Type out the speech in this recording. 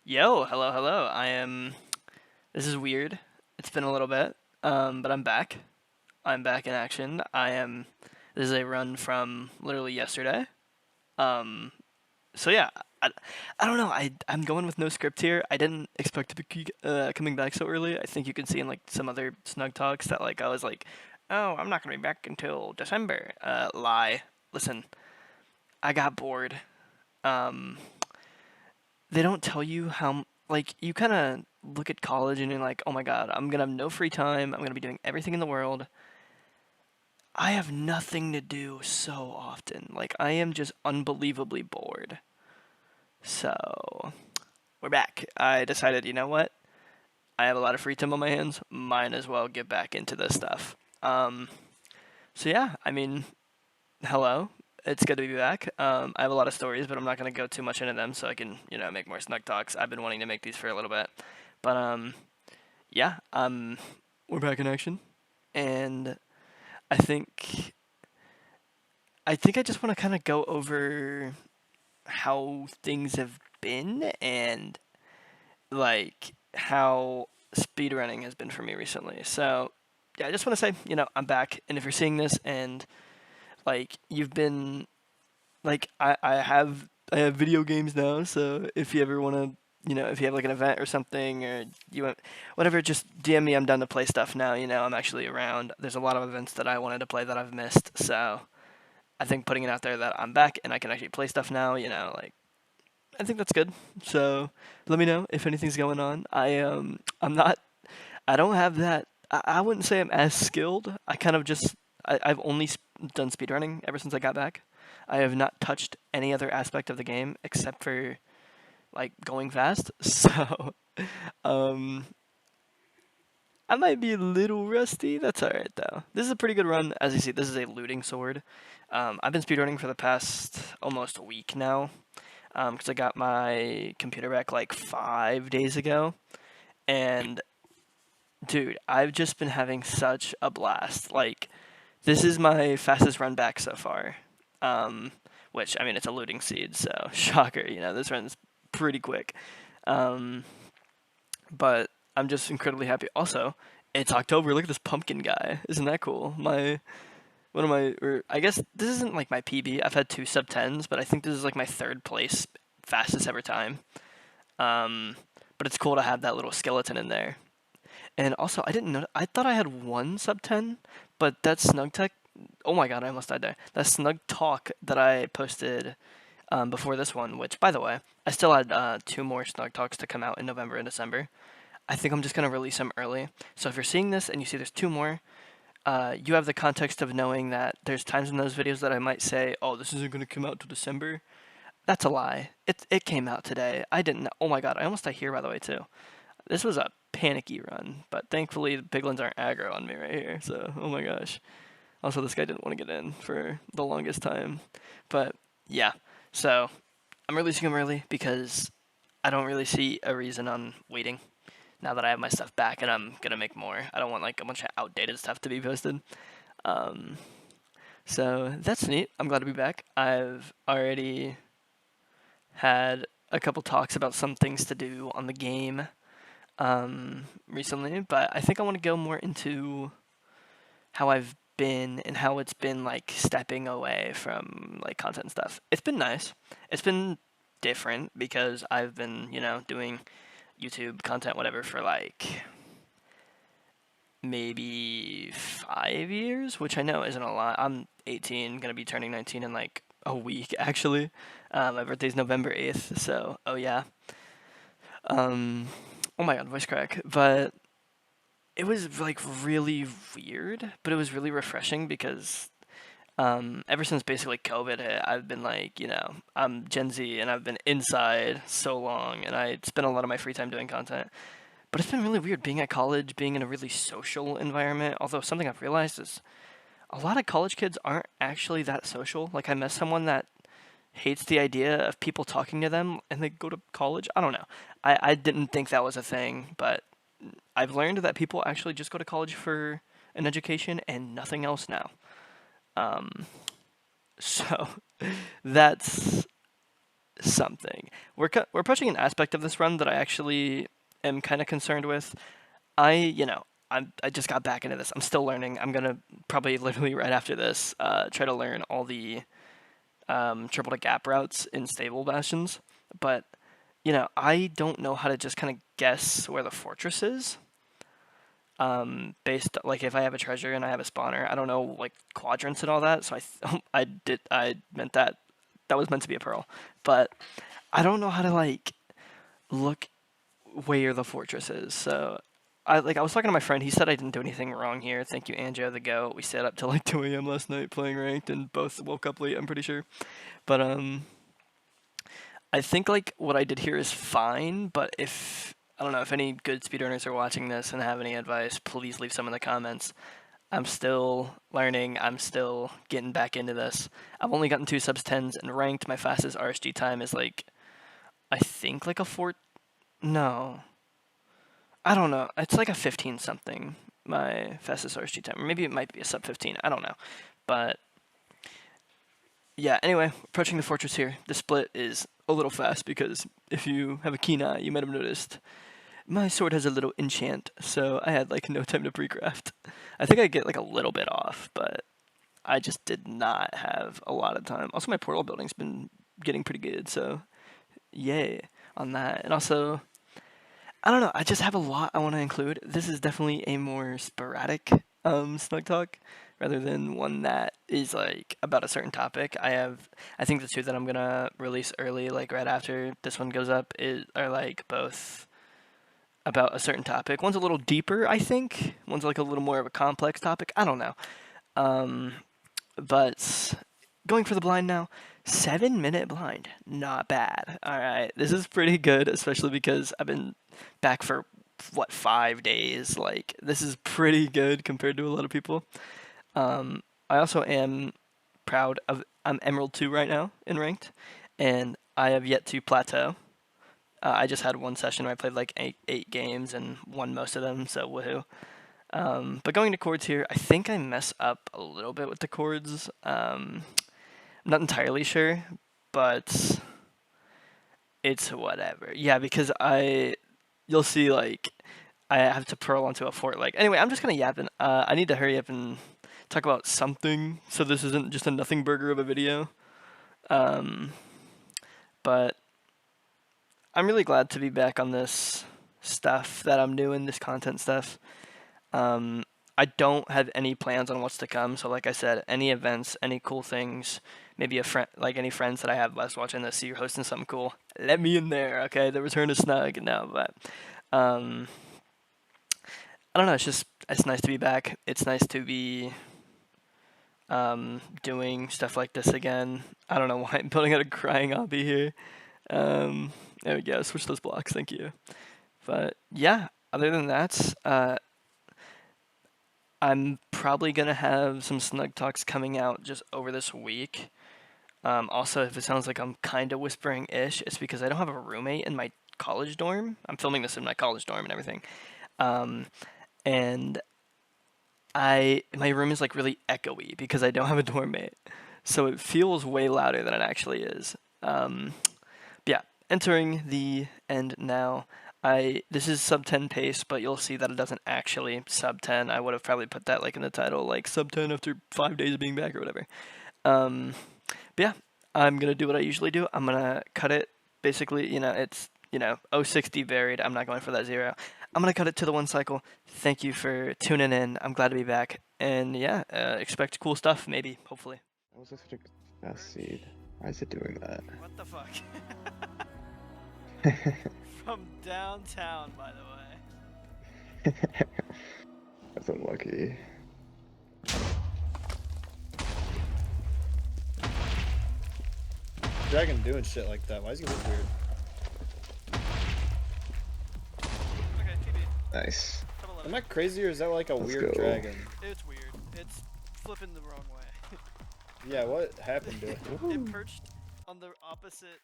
Yo, hello, hello. I am. This is weird. It's been a little bit, but I'm back. I'm back in action. I am. This is a run from literally yesterday. Um, so yeah, I, I don't know. I'm going with no script here. I didn't expect to be coming back so early. I think you can see in like some other snug talks that I was like, oh, I'm not gonna be back until December. Lie. Listen, I got bored. Um, they don't tell you how you kind of look at college and you're like, oh my god, I'm gonna have no free time. I'm gonna be doing everything in the world. I have nothing to do so often. Like I am just unbelievably bored. So we're back. I decided, you know what? I have a lot of free time on my hands. Might as well get back into this stuff. So yeah, I mean, hello. It's good to be back. I have a lot of stories, but I'm not gonna go too much into them, so I can, make more snug talks. I've been wanting to make these for a little bit, but yeah, we're back in action, and I think I just want to kind of go over how things have been and how speedrunning has been for me recently. So yeah, I just want to say, I'm back, and if you're seeing this and you've been I have video games now, so if you ever want to, if you have like an event or something, or you want whatever, just DM me. I'm down to play stuff now. I'm actually around. There's a lot of events that I wanted to play that I've missed, so I think putting it out there that I'm back and I can actually play stuff now. I think that's good. So let me know if anything's going on. I'm not. I don't have that. I wouldn't say I'm as skilled. I kind of just. I've only done speedrunning ever since I got back. I have not touched any other aspect of the game except for going fast. So, um, I might be a little rusty. That's all right though. This is a pretty good run. As you see, this is a looting sword. I've been speedrunning for the past almost a week now. Because I got my computer back like 5 days ago, and dude, I've just been having such a blast. This is my fastest run back so far. Um, which I mean, it's a looting seed, so shocker. This run's pretty quick. Um, but I'm just incredibly happy. Also, it's October. Look at this pumpkin guy. Isn't that cool? I guess this isn't like my PB. I've had two sub tens, but I think this is like my third place fastest ever time. Um, but it's cool to have that little skeleton in there. And also, I didn't know. I thought I had one sub 10, but that Snug Tech. Oh my god, I almost died there. That Snug Talk that I posted before this one, which, by the way, I still had two more Snug Talks to come out in November and December. I think I'm just going to release them early. So if you're seeing this and you see there's two more, you have the context of knowing that there's times in those videos that I might say, oh, this isn't going to come out till December. That's a lie. It came out today. I didn't. Oh my god, I almost died here, by the way, too. This was a panicky run, but thankfully the piglins aren't aggro on me right here. So, oh my gosh. Also, this guy didn't want to get in for the longest time. But yeah, so I'm releasing him early because I don't really see a reason on waiting now that I have my stuff back and I'm gonna make more. I don't want like a bunch of outdated stuff to be posted. Um, so that's neat. I'm glad to be back. I've already had a couple talks about some things to do on the game recently, but I think I want to go more into how I've been and how it's been like stepping away from like content stuff. It's been nice. It's been different because I've been, doing YouTube content, whatever, for like maybe 5 years, which I know isn't a lot. I'm 18, gonna be turning 19 in like a week actually. My birthday's November 8th, so oh yeah. Um, oh my god, voice crack. But it was like really weird, but it was really refreshing because ever since basically COVID hit, I've been like, I'm Gen Z and I've been inside so long, and I spent a lot of my free time doing content. But it's been really weird being at college, being in a really social environment. Although something I've realized is a lot of college kids aren't actually that social. Like I met someone that hates the idea of people talking to them and they go to college. I don't know. I didn't think that was a thing, but I've learned that people actually just go to college for an education and nothing else now. Um, so that's something. We're approaching an aspect of this run that I actually am kind of concerned with. I just got back into this. I'm still learning. I'm gonna probably literally right after this try to learn all the triple to gap routes in stable bastions. But I don't know how to just kind of guess where the fortress is. Based like if I have a treasure and I have a spawner, I don't know like quadrants and all that. So I meant that was meant to be a pearl, but I don't know how to like look where the fortress is. So I was talking to my friend. He said I didn't do anything wrong here. Thank you, Anjo the goat. We stayed up till like 2 a.m. last night playing ranked, and both woke up late. I'm pretty sure, but I think like what I did here is fine. But if I don't know if any good speedrunners are watching this and have any advice, please leave some in the comments. I'm still learning. I'm still getting back into this. I've only gotten 2 subs 10s and ranked. My fastest RSG time is like, I think like a 4. No, I don't know. It's like a 15 something. My fastest RSG time, or maybe it might be a sub 15. I don't know, but yeah. Anyway, approaching the fortress here. The split is a little fast because if you have a keen eye, you might have noticed my sword has a little enchant, so I had like no time to pre-craft. I think I get like a little bit off, but I just did not have a lot of time. Also, my portal building's been getting pretty good, so yay on that. And also, I don't know, I just have a lot I want to include. This is definitely a more sporadic Snug Talk rather than one that is like about a certain topic. I think the 2 that I'm gonna release early, like right after this one goes up, are like both about a certain topic. One's a little deeper, I think. One's like a little more of a complex topic. I don't know. But going for the blind now. 7-minute blind. Not bad. Alright. This is pretty good, especially because I've been back for, 5 days? Like, this is pretty good compared to a lot of people. I also am proud of... I'm Emerald 2 right now in Ranked, and I have yet to plateau. I just had one session where I played like eight games and won most of them, so woohoo. But going to chords here, I think I mess up a little bit with the chords. I'm not entirely sure, but it's whatever. Yeah, because you'll see like I have to pearl onto a fort. Like anyway, I'm just gonna yap and I need to hurry up and talk about something, so this isn't just a nothing burger of a video. But I'm really glad to be back on this stuff that I'm doing, this content stuff. I don't have any plans on what's to come, so like I said, any events, any cool things, maybe a friend, like any friends that I have last watching this, see you're hosting something cool, let me in there, okay? The return to Snug, no, but, I don't know, it's nice to be back. It's nice to be, doing stuff like this again. I don't know why I'm building out a crying obby here. There we go, switch those blocks, thank you. But yeah, other than that, I'm probably going to have some Snug Talks coming out just over this week. Also, if it sounds like I'm kind of whispering-ish, it's because I don't have a roommate in my college dorm. I'm filming this in my college dorm and everything. And my room is like really echoey because I don't have a dorm mate. So it feels way louder than it actually is. Yeah, entering the end now. This is sub 10 pace, but you'll see that it doesn't actually sub 10. I would have probably put that like in the title, like sub 10 after 5 days of being back or whatever. But yeah, I'm gonna do what I usually do. I'm gonna cut it. Basically, it's 060 varied. I'm not going for that 0. I'm gonna cut it to the 1 cycle. Thank you for tuning in. I'm glad to be back, and yeah, expect cool stuff. Maybe, hopefully. That was such a fast seed. Why is it doing that? What the fuck? From downtown, by the way. That's unlucky. Dragon doing shit like that. Why does he look weird? Okay, TB. Nice. Am I crazy or is that like a Let's weird go. dragon? It's weird. It's flipping the wrong way. Yeah, what happened to it? It perched on the opposite